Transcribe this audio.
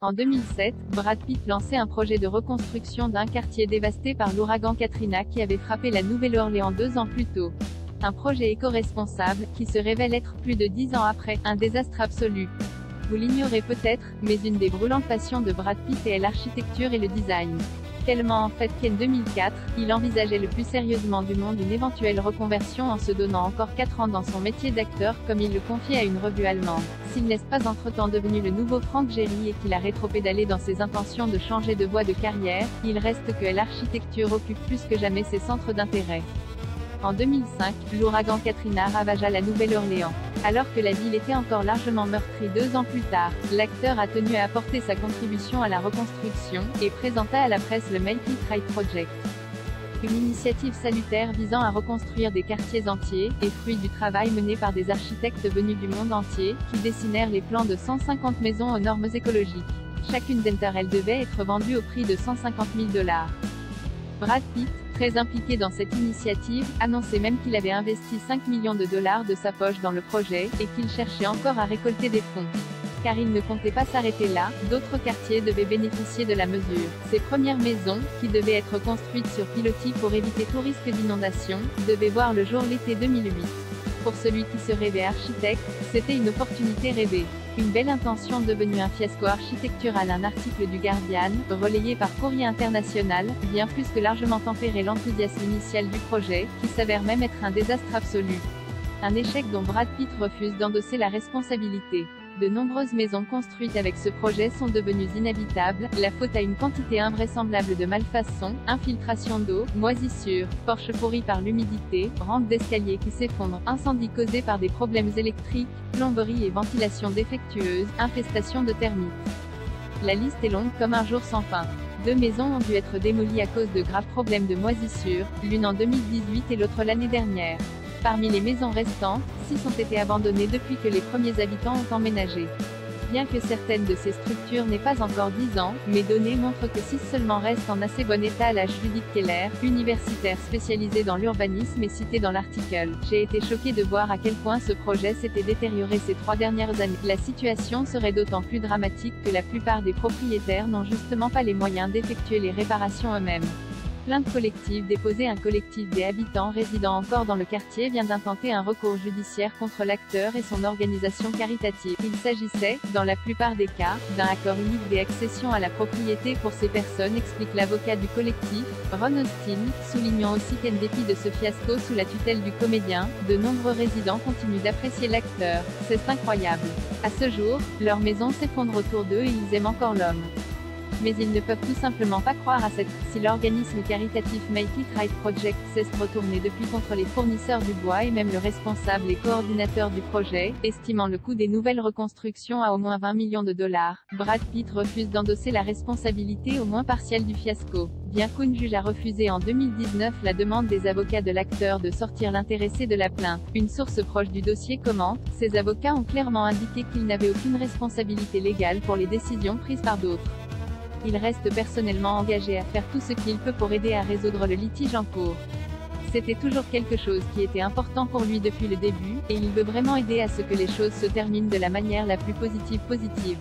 En 2007, Brad Pitt lançait un projet de reconstruction d'un quartier dévasté par l'ouragan Katrina qui avait frappé la Nouvelle-Orléans 2 ans plus tôt. Un projet éco-responsable, qui se révèle être, plus de 10 ans après, un désastre absolu. Vous l'ignorez peut-être, mais une des brûlantes passions de Brad Pitt est l'architecture et le design. Tellement en fait qu'en 2004, il envisageait le plus sérieusement du monde une éventuelle reconversion en se donnant encore 4 ans dans son métier d'acteur, comme il le confiait à une revue allemande. S'il n'est pas entre-temps devenu le nouveau Frank Gehry et qu'il a rétropédalé dans ses intentions de changer de voie de carrière, il reste que l'architecture occupe plus que jamais ses centres d'intérêt. En 2005, l'ouragan Katrina ravagea la Nouvelle-Orléans. Alors que la ville était encore largement meurtrie 2 ans plus tard, l'acteur a tenu à apporter sa contribution à la reconstruction, et présenta à la presse le Make It Right Project. Une initiative salutaire visant à reconstruire des quartiers entiers, et fruit du travail mené par des architectes venus du monde entier, qui dessinèrent les plans de 150 maisons aux normes écologiques. Chacune d'entre elles devait être vendue au prix de $150 000. Brad Pitt, très impliqué dans cette initiative, annonçait même qu'il avait investi $5 millions de sa poche dans le projet, et qu'il cherchait encore à récolter des fonds. Car il ne comptait pas s'arrêter là, d'autres quartiers devaient bénéficier de la mesure. Ces premières maisons, qui devaient être construites sur pilotis pour éviter tout risque d'inondation, devaient voir le jour l'été 2008. Pour celui qui se rêvait architecte, c'était une opportunité rêvée. Une belle intention devenue un fiasco architectural. Un article du Guardian, relayé par Courrier International, vient plus que largement tempérer l'enthousiasme initial du projet, qui s'avère même être un désastre absolu. Un échec dont Brad Pitt refuse d'endosser la responsabilité. De nombreuses maisons construites avec ce projet sont devenues inhabitables, la faute à une quantité invraisemblable de malfaçons, infiltration d'eau, moisissures, porches pourris par l'humidité, rampes d'escalier qui s'effondrent, incendies causés par des problèmes électriques, plomberie et ventilation défectueuse, infestation de termites. La liste est longue comme un jour sans fin. 2 maisons ont dû être démolies à cause de graves problèmes de moisissure, l'une en 2018 et l'autre l'année dernière. Parmi les maisons restantes, 6 ont été abandonnées depuis que les premiers habitants ont emménagé. Bien que certaines de ces structures n'aient pas encore 10 ans, mes données montrent que 6 seulement restent en assez bon état. La Judith Keller, universitaire spécialisée dans l'urbanisme, est citée dans l'article. J'ai été choquée de voir à quel point ce projet s'était détérioré ces 3 dernières années. La situation serait d'autant plus dramatique que la plupart des propriétaires n'ont justement pas les moyens d'effectuer les réparations eux-mêmes. Plainte collective déposée. Un collectif des habitants résidant encore dans le quartier vient d'intenter un recours judiciaire contre l'acteur et son organisation caritative. Il s'agissait, dans la plupart des cas, d'un accord unique des accessions à la propriété pour ces personnes, explique l'avocat du collectif, Ron Austin, soulignant aussi qu'en dépit de ce fiasco sous la tutelle du comédien, de nombreux résidents continuent d'apprécier l'acteur. C'est incroyable. À ce jour, leur maison s'effondre autour d'eux et ils aiment encore l'homme. Mais ils ne peuvent tout simplement pas croire à cette. Si l'organisme caritatif Make It Right Project cesse de retourner depuis contre les fournisseurs du bois et même le responsable et coordinateur du projet, estimant le coût des nouvelles reconstructions à au moins $20 millions, Brad Pitt refuse d'endosser la responsabilité au moins partielle du fiasco. Bien qu'une juge a refusé en 2019 la demande des avocats de l'acteur de sortir l'intéressé de la plainte, une source proche du dossier commente, ces avocats ont clairement indiqué qu'ils n'avaient aucune responsabilité légale pour les décisions prises par d'autres. Il reste personnellement engagé à faire tout ce qu'il peut pour aider à résoudre le litige en cours. C'était toujours quelque chose qui était important pour lui depuis le début, et il veut vraiment aider à ce que les choses se terminent de la manière la plus positive.